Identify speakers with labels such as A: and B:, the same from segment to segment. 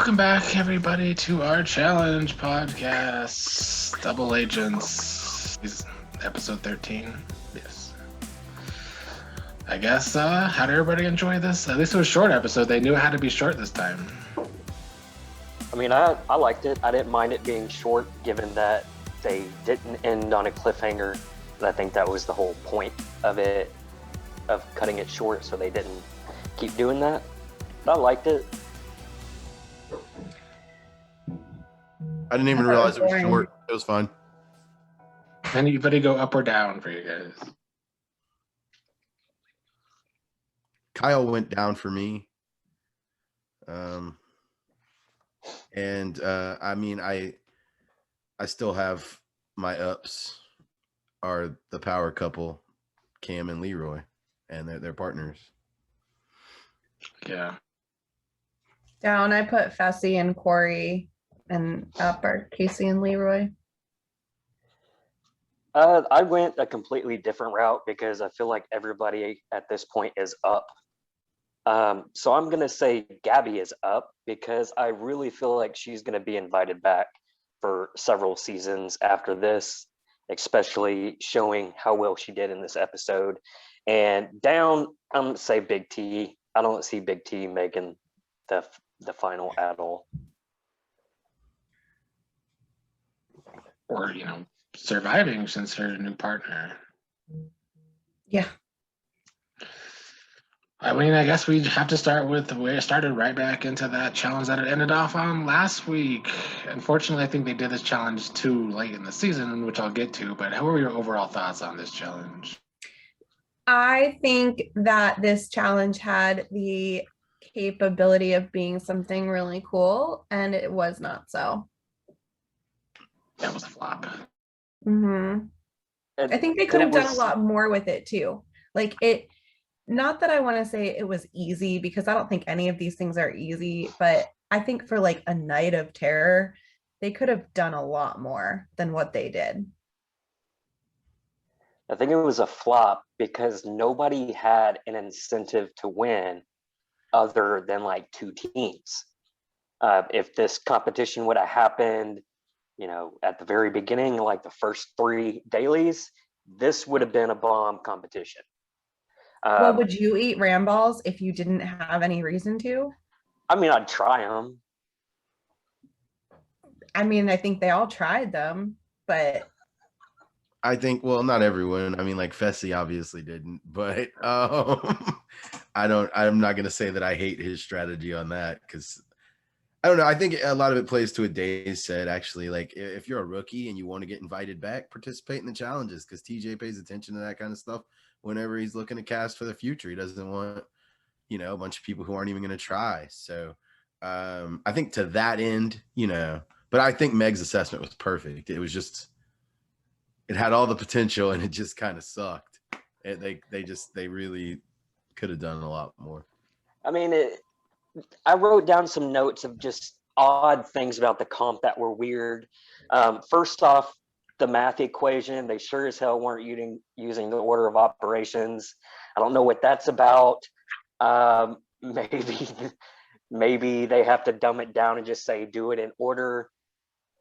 A: Welcome back, everybody, to our challenge podcast, Double Agents, episode 13. Yes. I guess, how did everybody enjoy this? At least it was a short episode. They knew it had to be short this time.
B: I mean, I liked it. I didn't mind it being short, given that they didn't end on a cliffhanger. And I think that was the whole point of it, of cutting it short, so they didn't keep doing that. But I liked it.
C: I didn't even realize it was short. It was fine.
A: Anybody go up or down for you guys?
C: Kyle went down for me. I mean, I still have my ups are the power couple, Cam and Leroy, and they're partners.
A: Yeah.
D: Down, I put Fessy and Corey, and up are Casey and Leroy.
B: I went a completely different route because I feel like everybody at this point is up. So I'm going to say Gabby is up because I really feel like she's going to be invited back for several seasons after this, especially showing how well she did in this episode. And down, I'm going to say Big T. I don't see Big T making the final at all.
A: Or, surviving since her new partner.
D: Yeah.
A: I mean, I guess we have to start with the way it started, right back into that challenge that it ended off on last week. Unfortunately, I think they did this challenge too late in the season, which I'll get to, but how were your overall thoughts on this challenge?
D: I think that this challenge had the capability of being something really cool, and it was not so.
A: That was a flop.
D: Mm-hmm. I think they could have done a lot more with it too. Like not that I want to say it was easy, because I don't think any of these things are easy, but I think for like a night of terror, they could have done a lot more than what they did.
B: I think it was a flop because nobody had an incentive to win other than like two teams. If this competition would have happened, at the very beginning, like the first 3 dailies, this would have been a bomb competition.
D: Well, would you eat ram balls if you didn't have any reason to?
B: I mean, I'd try them.
D: I mean, I think they all tried them, but
C: I think, well, not everyone. I mean, like Fessy obviously didn't, but I'm not going to say that I hate his strategy on that, because I don't know. I think a lot of it plays to what Dave said, actually. Like, if you're a rookie and you want to get invited back, participate in the challenges, because TJ pays attention to that kind of stuff whenever he's looking to cast for the future. He doesn't want, a bunch of people who aren't even going to try. So I think to that end, but I think Meg's assessment was perfect. It was just, it had all the potential and it just kind of sucked. They really could have done a lot more.
B: I mean, I wrote down some notes of just odd things about the comp that were weird. First off, the math equation, they sure as hell weren't using the order of operations. I don't know what that's about. Maybe they have to dumb it down and just say do it in order,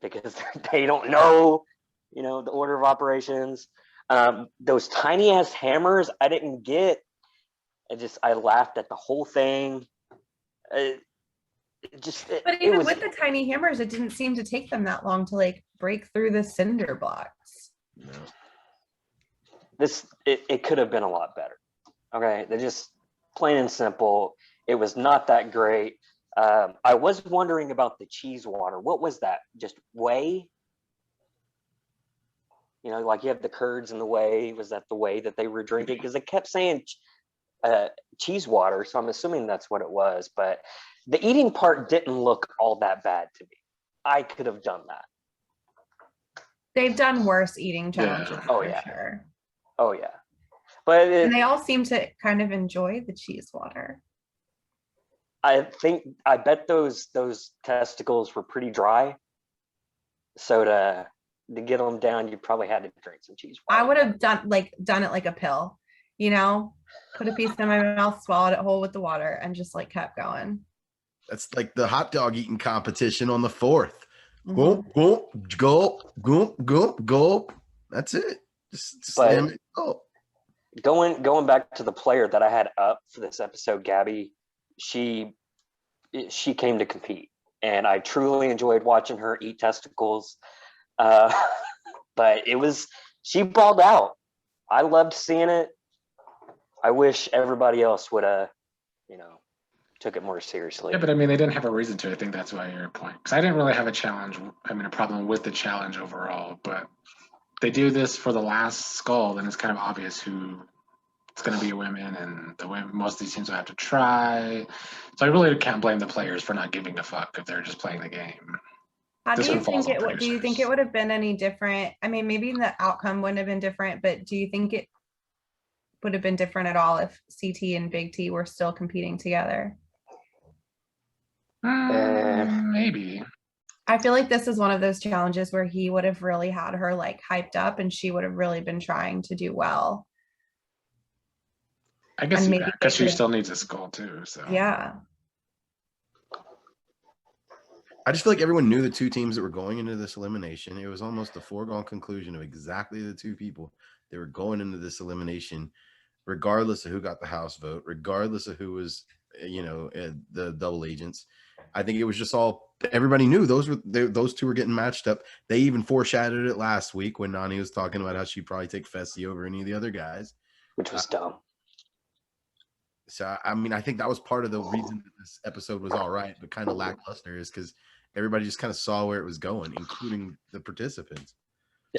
B: because they don't know, the order of operations. Those tiny ass hammers I didn't get. I laughed at the whole thing. But even
D: with the tiny hammers, it didn't seem to take them that long to like break through the cinder blocks.
C: No.
B: It could have been a lot better. Okay, they're just plain and simple. It was not that great. I was wondering about the cheese water. What was that? Just whey? Like you have the curds in the whey. Was that the whey that they were drinking? Because they kept saying cheese water, so I'm assuming that's what it was. But the eating part didn't look all that bad to me. I could have done that.
D: They've done worse eting challenges.
A: Yeah.
B: Oh,
D: for
B: yeah.
D: Sure.
B: Oh yeah. But
D: and they all seem to kind of enjoy the cheese water.
B: I bet those testicles were pretty dry. So to get them down, you probably had to drink some cheese water.
D: I would have done it like a pill, put a piece in my mouth, swallowed it whole with the water, and just like kept going.
C: That's like the hot dog eating competition on the 4th.
D: Mhm.
C: Gulp, gulp, gulp, gulp, gulp, gulp. That's it. Just slam it. Oh.
B: Going back to the player that I had up for this episode, Gabby, she came to compete, and I truly enjoyed watching her eat testicles. But she balled out. I loved seeing it. I wish everybody else would have, took it more seriously.
A: Yeah, but I mean, they didn't have a reason to. I think that's why your point. Because I didn't really have a problem with the challenge overall. But they do this for the last skull, then it's kind of obvious who it's going to be women, and the way most of these teams will have to try. So I really can't blame the players for not giving a fuck if they're just playing the game.
D: How do you think it would? Do you think it would have been any different? I mean, maybe the outcome wouldn't have been different, but do you think it would have been different at all if CT and Big T were still competing together?
A: Maybe.
D: I feel like this is one of those challenges where he would have really had her like hyped up, and she would have really been trying to do well.
A: I guess because she still needs a skull too. So
D: yeah.
C: I just feel like everyone knew the two teams that were going into this elimination. It was almost a foregone conclusion of exactly the two people that were going into this elimination, regardless of who got the house vote, regardless of who was, the double agents. I think it was just everybody knew those two were getting matched up. They even foreshadowed it last week when Nani was talking about how she'd probably take Fessy over any of the other guys,
B: which was dumb.
C: So, I mean, I think that was part of the reason that this episode was all right, but kind of lackluster, is because everybody just kind of saw where it was going, including the participants.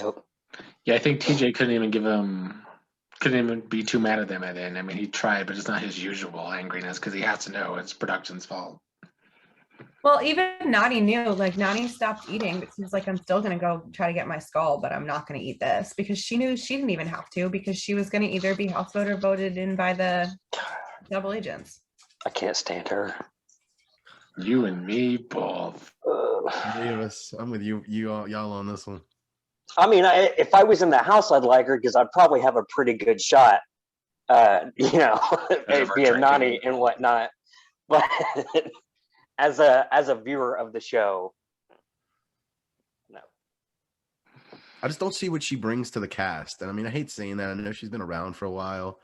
B: Yep.
A: Yeah, I think TJ couldn't even be too mad at them at the end. I mean, he tried, but it's not his usual angriness because he has to know it's production's fault.
D: Well, even Nani knew, like Nani stopped eating, but she was like, I'm still going to go try to get my skull, but I'm not going to eat this, because she knew she didn't even have to, because she was going to either be house vote or voted in by the double agents.
B: I can't stand her.
A: You and me both.
C: Three of us. I'm with y'all on this one.
B: I mean, if I was in the house, I'd like her because I'd probably have a pretty good shot, being Nani and whatnot. But as a viewer of the show, no.
C: I just don't see what she brings to the cast. And I mean, I hate saying that. I know she's been around for a while,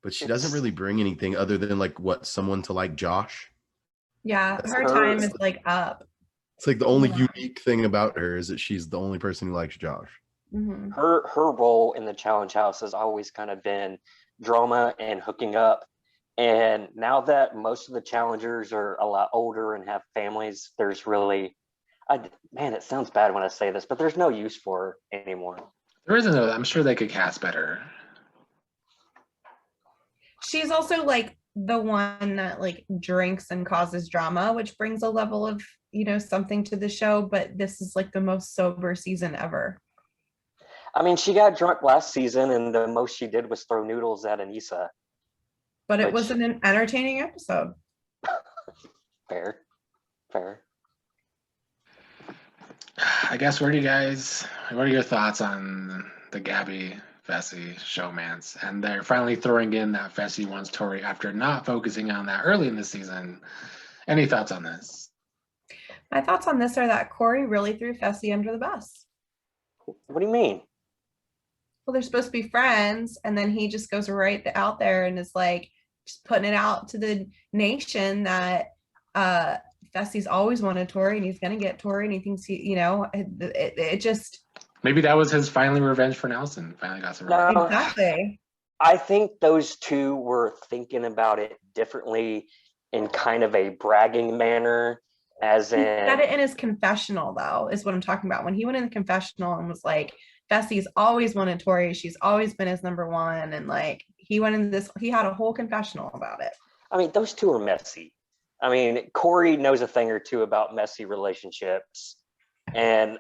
C: but she doesn't really bring anything other than someone to like Josh.
D: Yeah, her time is like up.
C: It's like the only unique thing about her is that she's the only person who likes Josh.
D: Mm-hmm.
B: Her role in the challenge house has always kind of been drama and hooking up. And now that most of the challengers are a lot older and have families, there's really, it sounds bad when I say this, but there's no use for her anymore.
A: There isn't. I'm sure they could cast better.
D: She's also like the one that like drinks and causes drama, which brings a level of, something to the show. But this is like the most sober season ever.
B: I mean, she got drunk last season, and the most she did was throw noodles at Anissa.
D: But it was an entertaining episode.
B: Fair.
A: I guess, what are your thoughts on the Gabby Fessy showmance? And they're finally throwing in that Fessy wants Tori after not focusing on that early in the season. Any thoughts on this?
D: My thoughts on this are that Corey really threw Fessy under the bus.
B: What do you mean?
D: Well, they're supposed to be friends, and then he just goes right out there and is like just putting it out to the nation that Fessy's always wanted Tori, and he's gonna get Tori, and he thinks it just, maybe
A: that was his finally revenge for Nelson. Finally got some revenge.
D: No, exactly.
B: I think those two were thinking about it differently in kind of a bragging manner. As in, he
D: said it in his confessional, though, is what I'm talking about. When he went in the confessional and was like, Fessy's always wanted Tori, she's always been his number one, and like he went into this, he had a whole confessional about it.
B: I mean, those two are messy. I mean, Corey knows a thing or two about messy relationships, and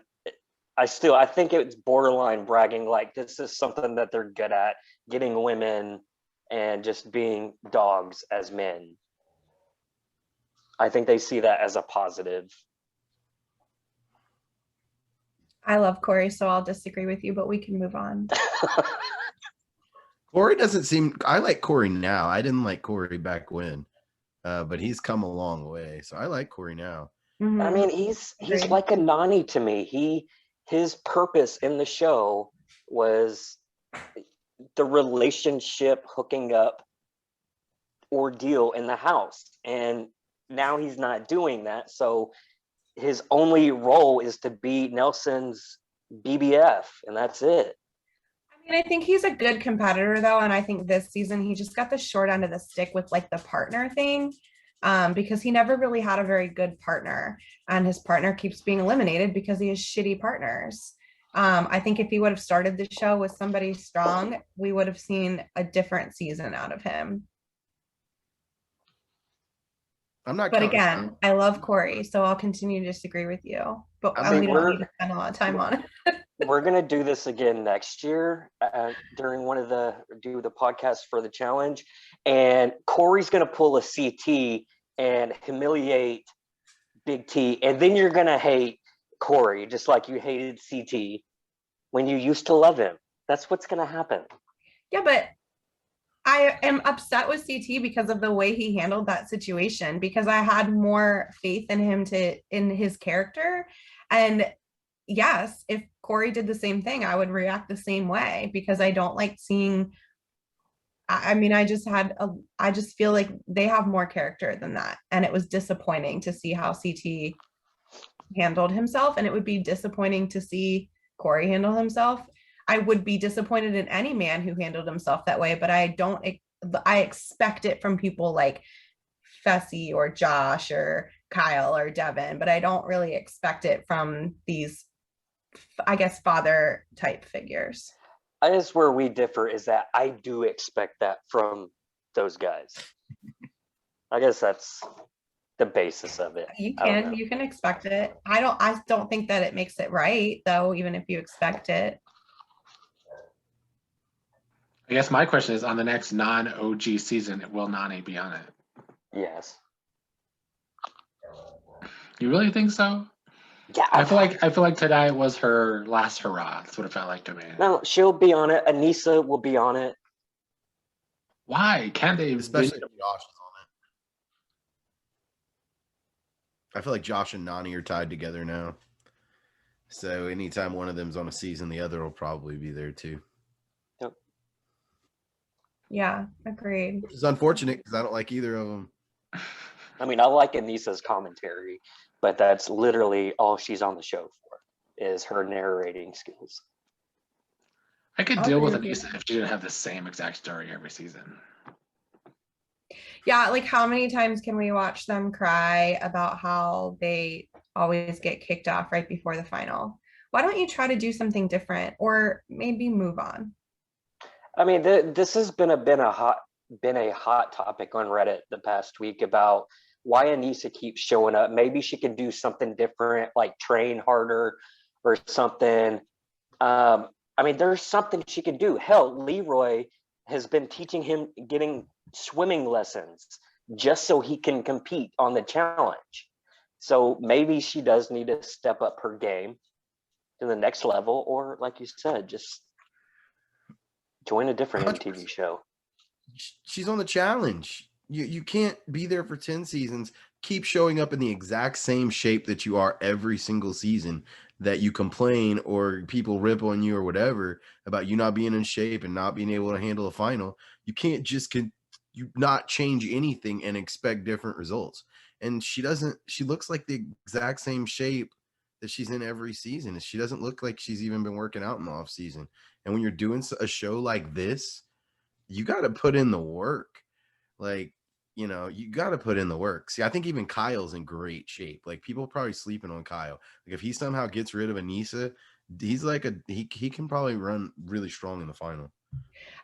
B: I think it's borderline bragging. Like, this is something that they're good at, getting women and just being dogs as men. I think they see that as a positive.
D: I love Corey, so I'll disagree with you, but we can move on.
C: Corey doesn't seem, I like Corey now. I didn't like Corey back when. but he's come a long way. So I like Corey now.
B: I mean, he's like a Nani to me. His purpose in the show was the relationship hooking up ordeal in the house, and now he's not doing that. So his only role is to be Nelson's BBF, and that's it.
D: I mean, I think he's a good competitor though, and I think this season he just got the short end of the stick with like the partner thing, because he never really had a very good partner, and his partner keeps being eliminated because he has shitty partners. I think if he would have started the show with somebody strong, we would have seen a different season out of him.
C: I'm not.
D: But again, I love Corey, so I'll continue to disagree with you. But we don't need to spend a lot of time on it.
B: We're gonna do this again next year during the podcast for the challenge, and Corey's gonna pull a CT and humiliate Big T, and then you're gonna hate Corey just like you hated CT when you used to love him. That's what's gonna happen.
D: Yeah, but I am upset with CT because of the way he handled that situation, because I had more faith in him in his character. And yes, if Corey did the same thing, I would react the same way, because I don't like seeing, I mean, I just feel like they have more character than that. And it was disappointing to see how CT handled himself. And it would be disappointing to see Corey handle himself. I would be disappointed in any man who handled himself that way, but I expect it from people like Fessy or Josh or Kyle or Devin, but I don't really expect it from these, I guess, father type figures.
B: I guess where we differ is that I do expect that from those guys. I guess that's the basis of it.
D: You can expect it. I don't think that it makes it right though, even if you expect it.
A: I guess my question is, on the next non-OG season, will Nani be on it?
B: Yes.
A: You really think so?
B: Yeah.
A: I feel like tonight was her last hurrah. That's what it felt like to me.
B: No, she'll be on it. Anissa will be on it.
A: Why can't they?
C: Especially if Josh is on it. I feel like Josh and Nani are tied together now. So anytime one of them's on a season, the other will probably be there too.
B: Yep.
D: Yeah, agreed.
C: Which is unfortunate because I don't like either of them.
B: I mean, I like Anissa's commentary, but that's literally all she's on the show for, is her narrating skills.
A: I could deal with Anissa if she didn't have the same exact story every season.
D: Yeah, like how many times can we watch them cry about how they always get kicked off right before the final? Why don't you try to do something different, or maybe move on?
B: I mean, this has been a hot topic on Reddit the past week about why Anissa keeps showing up. Maybe she could do something different, like train harder or something. I mean, there's something she could do. Hell, Leroy has been teaching him getting swimming lessons just so he can compete on the challenge. So maybe she does need to step up her game to the next level, or like you said, just join a different MTV show.
C: She's on the challenge. You can't be there for 10 seasons, keep showing up in the exact same shape that you are every single season, that you complain or people rip on you or whatever about you not being in shape and not being able to handle a final. You can't just you not change anything and expect different results. And she looks like the exact same shape that she's in every season. She doesn't look like she's even been working out in the off season. And when you're doing a show like this, you got to put in the work. Like, you know, you got to put in the work. See, I think even Kyle's in great shape. Like, people are probably sleeping on Kyle. Like, if he somehow gets rid of Anissa, he's like he can probably run really strong in the final.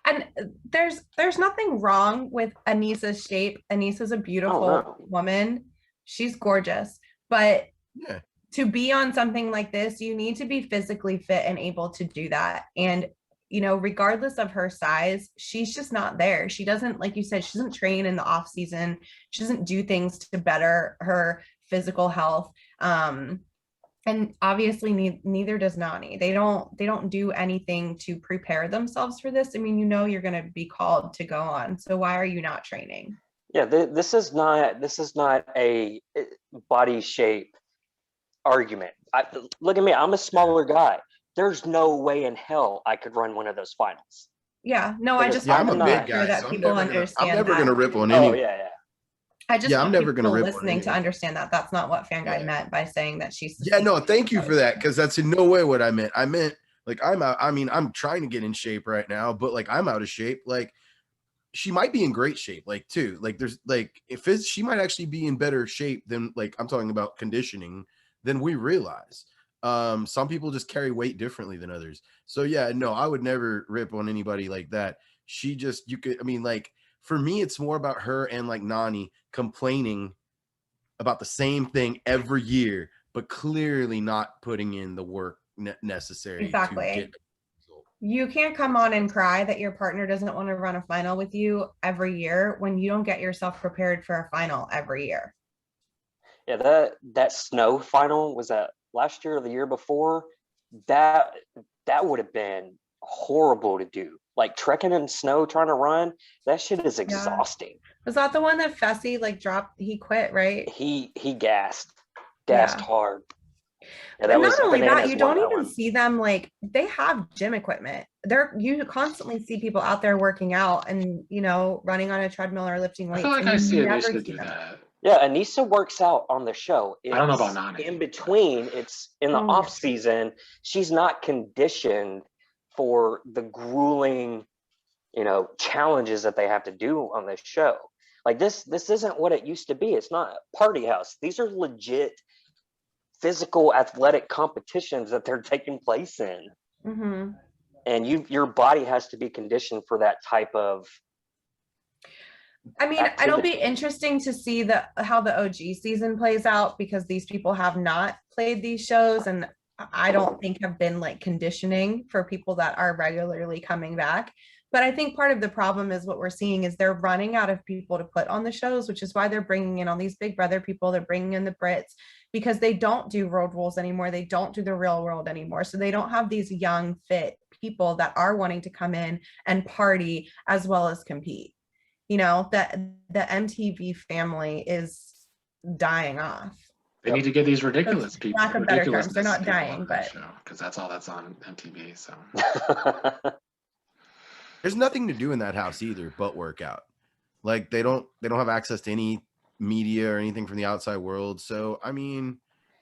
D: And there's nothing wrong with Anissa's shape. Anissa's a beautiful woman. She's gorgeous. But
C: yeah,
D: to be on something like this, you need to be physically fit and able to do that. And you know, regardless of her size, she's just not there. She doesn't, like you said, she doesn't train in the off season. She doesn't do things to better her physical health. And obviously neither does Nani. They don't do anything to prepare themselves for this. I mean, you know, you're going to be called to go on. So why are you not training?
B: Yeah, this is not a body shape argument. Look at me. I'm a smaller guy. There's no way in hell I could run one of those finals.
D: Yeah, no, I
B: Because
D: just want
C: I'm
D: to
C: a
D: make
C: big
D: sure
C: guy,
D: that
C: so
D: people
C: I'm
D: understand
C: never
D: that.
C: gonna rip on
B: Oh
C: any.
B: yeah.
D: I just
C: Yeah, I'm
D: want
C: never gonna
D: people
C: rip on
D: listening to
C: any.
D: understand that that's not what Fan Guy
C: Yeah.
D: meant by saying that she's the
C: Yeah, no, thank you
D: CEO.
C: for that, because that's in no way what I meant. I meant like I'm out. I mean, I'm trying to get in shape right now, but like I'm out of shape. Like she might be in great shape, like too. Like there's like she might actually be in better shape than, like, I'm talking about conditioning, than we realize. Some people just carry weight differently than others. So yeah, no, I would never rip on anybody like that. She just, you could, I mean, like for me, it's more about her and like Nani complaining about the same thing every year, but clearly not putting in the work necessary
D: Exactly.
C: to get.
D: You can't come on and cry that your partner doesn't want to run a final with you every year when you don't get yourself prepared for a final every year.
B: Yeah, that snow final, was that last year or the year before? That would have been horrible to do. Like trekking in snow trying to run, that shit is exhausting.
D: Was that the one that Fessy like dropped? He quit, right?
B: He gassed
D: Yeah.
B: hard. Yeah,
D: But not only that, you don't even
B: one.
D: see them, like they have gym equipment. You constantly see people out there working out and, you know, running on a treadmill or lifting
A: I
D: weights.
A: feel like
D: and
A: I
D: you
A: see
D: never
A: Anisha
D: see
A: do
D: them.
A: that.
B: Yeah, Anissa works out on the show.
A: I don't know about Nani.
B: In between, it's in the off season. She's not conditioned for the grueling, challenges that they have to do on this show. Like this isn't what it used to be. It's not a party house. These are legit physical athletic competitions that they're taking place in.
D: Mm-hmm.
B: And your body has to be conditioned for that type of activity.
D: It'll be interesting to see how the OG season plays out, because these people have not played these shows and I don't think have been like conditioning for people that are regularly coming back. But I think part of the problem is what we're seeing is they're running out of people to put on the shows, which is why they're bringing in all these Big Brother people. They're bringing in the Brits because they don't do road rules anymore. They don't do the real world anymore. So they don't have these young, fit people that are wanting to come in and party as well as compete. You know, that the MTV family is dying off.
A: They need to get these ridiculous people.
D: Lack of better terms, they're not dying, but
A: because that's all that's on MTV. So
C: there's nothing to do in that house either but work out. Like they don't have access to any media or anything from the outside world. So I mean,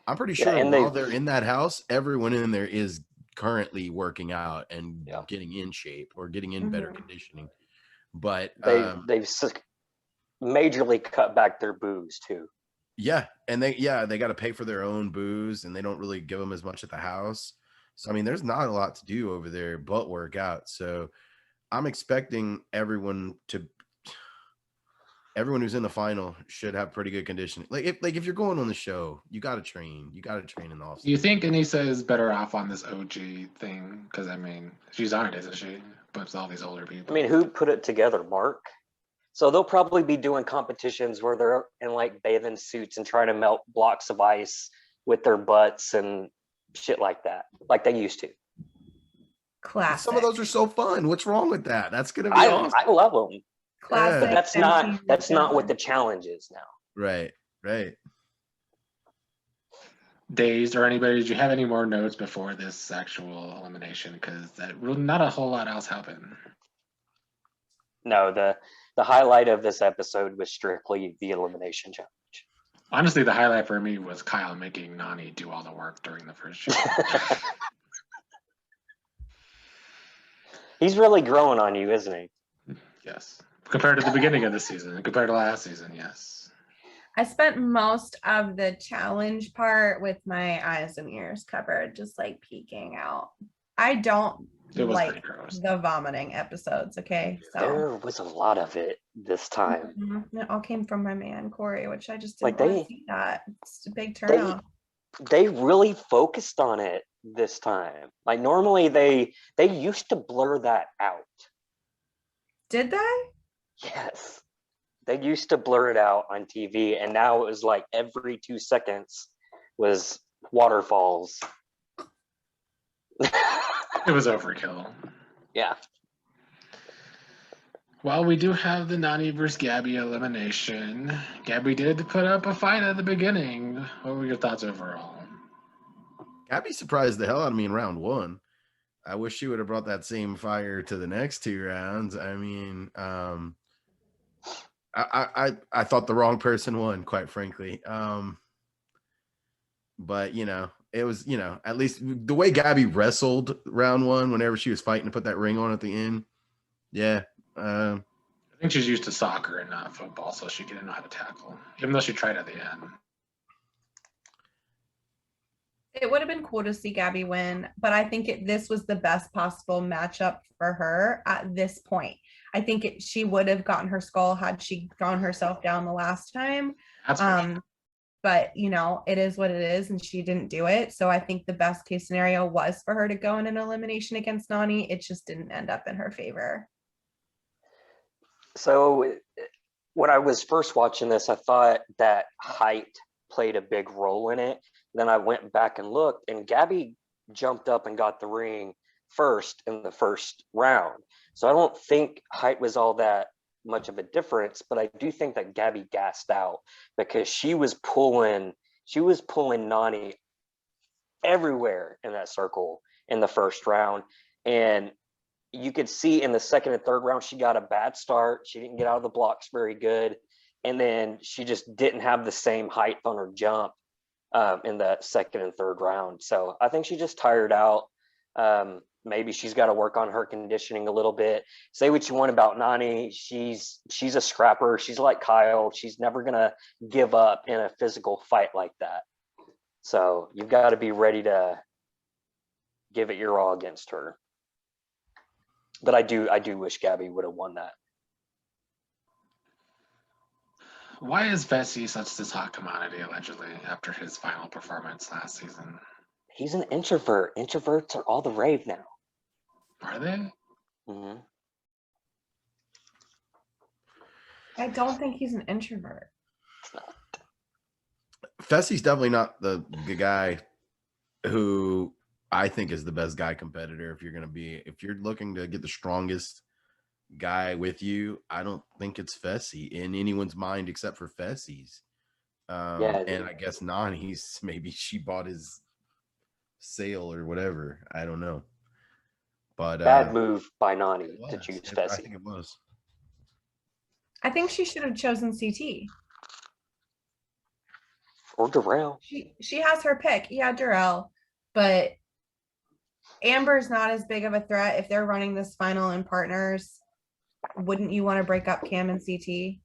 C: I'm pretty sure while they're in that house, everyone in there is currently working out and getting in shape or getting in better conditioning. But
B: they've majorly cut back their booze too.
C: Yeah, and they got to pay for their own booze, and they don't really give them as much at the house. So I mean, there's not a lot to do over there but work out. So I'm expecting everyone who's in the final should have pretty good conditioning. If you're going on the show, you got to train. You got to train in the off.
A: You think Anissa is better off on this OG thing? Because I mean, she's on it, isn't she? But it's all these older people.
B: I mean, who put it together, Mark? So they'll probably be doing competitions where they're in like bathing suits and trying to melt blocks of ice with their butts and shit like that, like they used to.
D: Classic.
C: Some of those are so fun. What's wrong with that? That's gonna be awesome.
B: I love them.
D: Classic.
B: But that's not what the challenge is now.
C: Right.
A: Days or anybody, did you have any more notes before this actual elimination? Because not a whole lot else happened.
B: No, the highlight of this episode was strictly the elimination challenge.
A: Honestly, the highlight for me was Kyle making Nani do all the work during the first show.
B: He's really growing on you, isn't he?
A: Yes. Compared to the beginning of the season, compared to last season, yes.
D: I spent most of the challenge part with my eyes and ears covered, just like peeking out. I don't like the vomiting episodes, okay? So
B: there was a lot of it this time.
D: It all came from my man Corey, which I just didn't see that. It's a big turnoff.
B: They really focused on it this time. Like normally they used to blur that out.
D: Did they?
B: Yes. They used to blur it out on TV, and now it was like every 2 seconds was waterfalls.
A: It was overkill.
B: Yeah.
A: Well, we do have the Nani versus Gabby elimination. Gabby did put up a fight at the beginning. What were your thoughts overall?
C: Gabby surprised the hell out of me in round 1. I wish she would have brought that same fire to the next 2 rounds. I mean, I thought the wrong person won, quite frankly. But it was, at least the way Gabby wrestled round 1, whenever she was fighting to put that ring on at the end. Yeah.
A: I think she's used to soccer and not football, so she didn't know how to tackle, even though she tried at the end.
D: It would have been cool to see Gabby win, but I think this was the best possible matchup for her at this point. I think she would have gotten her skull had she gone herself down the last time.
A: That's for sure.
D: But it is what it is, and she didn't do it. So I think the best case scenario was for her to go in an elimination against Nani. It just didn't end up in her favor.
B: So when I was first watching this, I thought that height played a big role in it. Then I went back and looked, and Gabby jumped up and got the ring first in the first round. So I don't think height was all that much of a difference, but I do think that Gabby gassed out because she was pulling Nani everywhere in that circle in the first round. And you could see in the second and third round, she got a bad start. She didn't get out of the blocks very good. And then she just didn't have the same height on her jump in the second and third round. So I think she just tired out. Maybe she's got to work on her conditioning a little bit. Say what you want about Nani. She's a scrapper. She's like Kyle. She's never going to give up in a physical fight like that. So you've got to be ready to give it your all against her. But I do wish Gabby would have won that.
A: Why is Fessy such this hot commodity, allegedly, after his final performance last season?
B: He's an introvert. Introverts are all the rave now.
A: Are they?
B: Mm-hmm.
D: I don't think he's an introvert.
C: Fessy's definitely not the guy who I think is the best guy competitor. If you're looking to get the strongest guy with you, I don't think it's Fessy in anyone's mind except for Fessy's. And I guess Nani's, maybe she bought his sale or whatever. I don't know. But
B: bad move by Nani to choose Fessy.
C: I think it was.
D: I think she should have chosen CT.
B: Or Darrell.
D: She has her pick. Yeah, Darrell. But Amber's not as big of a threat. If they're running this final in partners, wouldn't you want to break up Cam and CT?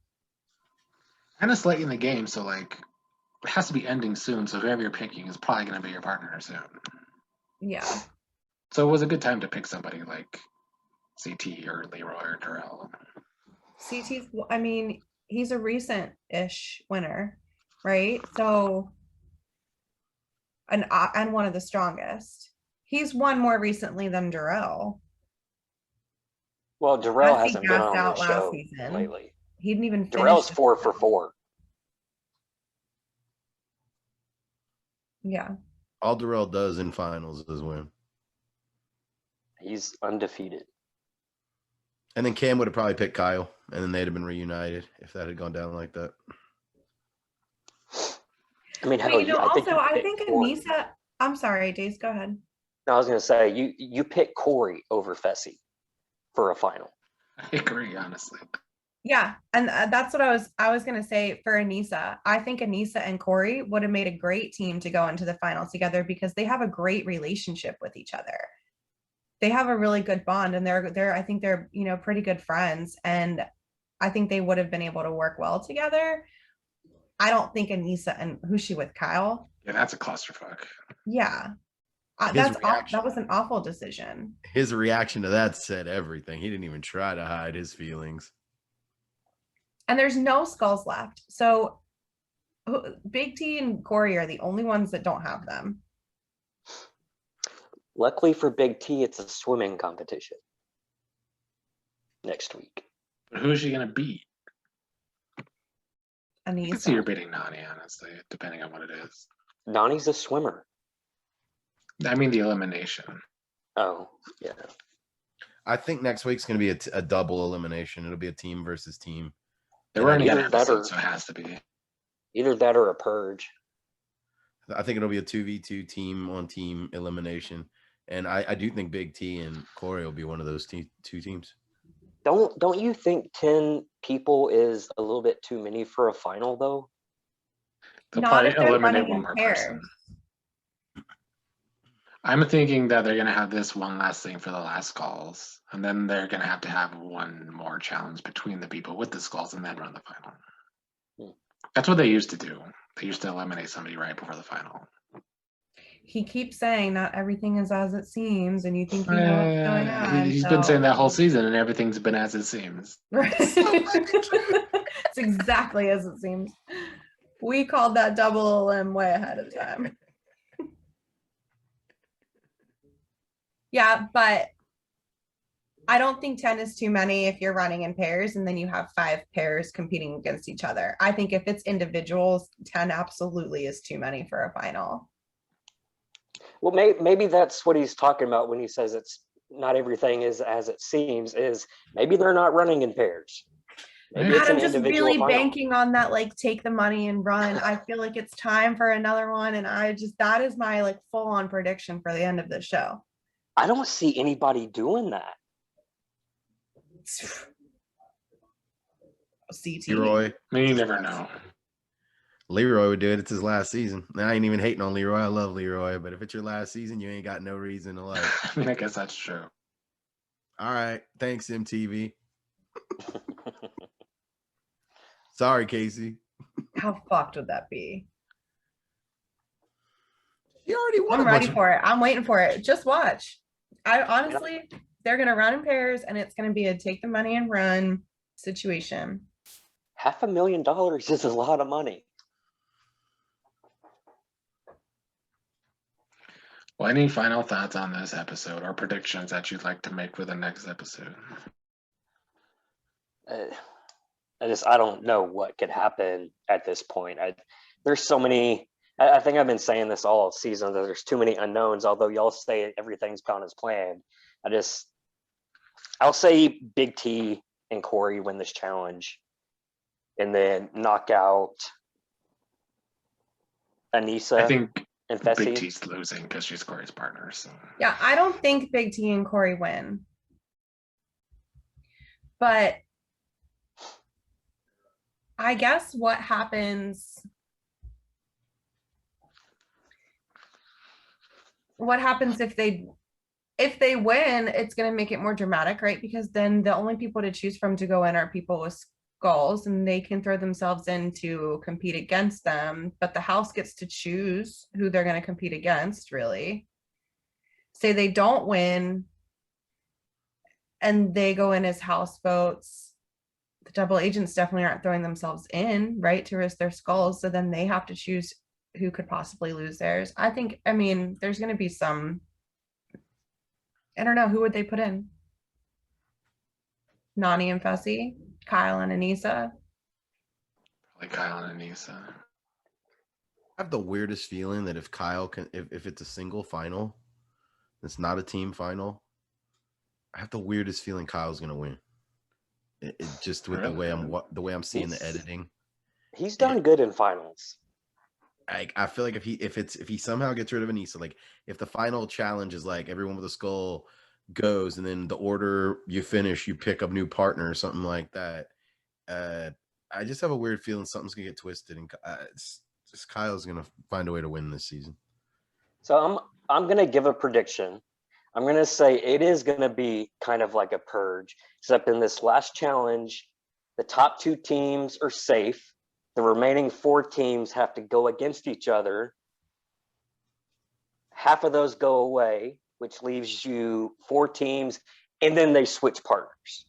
A: Kind of late in the game, so it has to be ending soon. So whoever you're picking is probably going to be your partner soon.
D: Yeah.
A: So it was a good time to pick somebody like CT or Leroy or Darrell.
D: CT's, I mean, he's a recent-ish winner, right? So, and one of the strongest. He's won more recently than Darrell.
B: Well, Darrell hasn't been on the show lately.
D: He didn't even finish.
B: Darrell's 4 for 4.
D: Yeah.
C: All Darrell does in finals is win.
B: He's undefeated.
C: And then Cam would have probably picked Kyle, and then they'd have been reunited if that had gone down like that.
B: I mean, hell,
D: I think Anissa. I'm sorry, Days. Go ahead.
B: No, I was going to say you pick Corey over Fessy for a final.
A: I agree, honestly.
D: Yeah, and that's what I was going to say for Anissa. I think Anissa and Corey would have made a great team to go into the finals together because they have a great relationship with each other. They have a really good bond, and I think they're pretty good friends, and I think they would have been able to work well together. I don't think Anissa and who's she with, Kyle?
A: Yeah, that's a clusterfuck.
D: Yeah. That was an awful decision.
C: His reaction to that said everything. He didn't even try to hide his feelings.
D: And there's no skulls left. So Big T and Corey are the only ones that don't have them.
B: Luckily for Big T, it's a swimming competition next week.
A: But who's she going to beat?
D: Anissa.
A: I can see her beating Nani, honestly, depending on what it is.
B: Nani's a swimmer.
A: I mean the elimination.
B: Oh, yeah.
C: I think next week's going to be a double elimination. It'll be a team versus team.
A: They were in an episode, so it has to be.
B: Either that or a purge.
C: I think it'll be a 2v2 team on team elimination. And I do think Big T and Corey will be one of those two teams.
B: Don't you think 10 people is a little bit too many for a final, though?
A: They'll probably eliminate one more person. I'm thinking that they're going to have this one last thing for the last skulls, and then they're going to have one more challenge between the people with the skulls and then run the final. That's what they used to do. They used to eliminate somebody right before the final.
D: He keeps saying not everything is as it seems, and you think you know what's going on.
A: He's been saying that whole season, and everything's been as it seems.
D: Right. It's exactly as it seems. We called that double elim way ahead of time. Yeah, but I don't think 10 is too many if you're running in pairs and then you have 5 pairs competing against each other. I think if it's individuals, 10 absolutely is too many for a final.
B: Well, maybe that's what he's talking about when he says it's not everything is as it seems, is maybe they're not running in pairs.
D: Maybe I'm just really banking on that, like, take the money and run. I feel like it's time for another one. And that is my like full on prediction for the end of the show.
B: I don't see anybody doing that.
D: CT.
C: Leroy.
A: You never know.
C: Leroy would do it. It's his last season. I ain't even hating on Leroy. I love Leroy, but if it's your last season, you ain't got no reason to like.
A: I guess that's true.
C: All right. Thanks, MTV. Sorry, Casey.
D: How fucked would that be?
C: You already won.
D: I'm ready for it. I'm waiting for it. Just watch. I honestly, they're going to run in pairs, and it's going to be a take the money and run situation.
B: $500,000 is a lot of money.
A: Well, any final thoughts on this episode or predictions that you'd like to make for the next episode?
B: I don't know what could happen at this point. There's so many. I think I've been saying this all season that there's too many unknowns. Although y'all say everything's gone as planned, I'll say Big T and Corey win this challenge, and then knock out Anissa.
A: I think
B: and Fessy.
A: Big T's losing because she's Corey's partner. So
D: yeah, I don't think Big T and Corey win, but I guess what happens if they win, it's going to make it more dramatic, right? Because then the only people to choose from to go in are people with skulls, and they can throw themselves in to compete against them, but the house gets to choose who they're going to compete against, really. Say they don't win and they go in as houseboats, the double agents definitely aren't throwing themselves in, right, to risk their skulls, so then they have to choose who could possibly lose theirs. I mean, there's going to be some, I don't know, who would they put in? Nani and Fessy? Kyle and Anissa?
A: Probably Kyle and Anissa.
C: I have the weirdest feeling that if Kyle can, if it's a single final, it's not a team final, I have the weirdest feeling Kyle's going to win. It just with the way I'm seeing the editing.
B: He's done good in finals.
C: I feel like if he somehow gets rid of Anissa, like if the final challenge is like everyone with a skull goes, and then the order you finish, you pick a new partner or something like that. I just have a weird feeling something's gonna get twisted, and it's just Kyle's gonna find a way to win this season.
B: So I'm gonna give a prediction. I'm gonna say it is gonna be kind of like a purge, except in this last challenge, the top 2 teams are safe. The remaining 4 teams have to go against each other. Half of those go away, which leaves you 4 teams, and then they switch partners.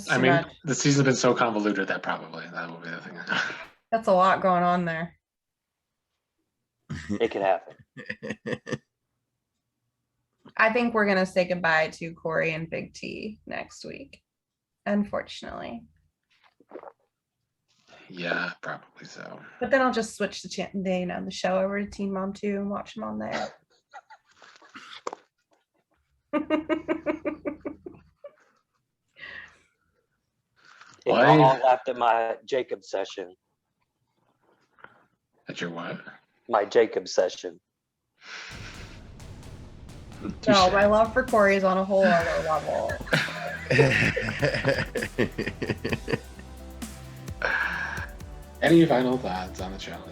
A: I mean, the season's been so convoluted that probably that will be the thing.
D: That's a lot going on there.
B: It could happen.
D: I think we're going to say goodbye to Corey and Big T next week, unfortunately.
A: Yeah, probably so.
D: But then I'll just switch the show over to Teen Mom 2 and watch them on there.
B: And y'all all laughed at my Jacob session.
A: At your what?
B: My Jacob session.
D: No, my love for Corey is on a whole other level.
A: Any final thoughts on the challenge?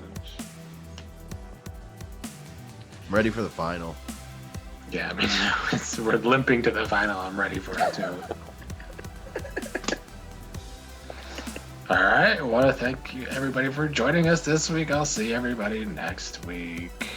C: I'm ready for the final.
A: Yeah, I mean, we're limping to the final. I'm ready for it too. All right. I want to thank you, everybody, for joining us this week. I'll see everybody next week.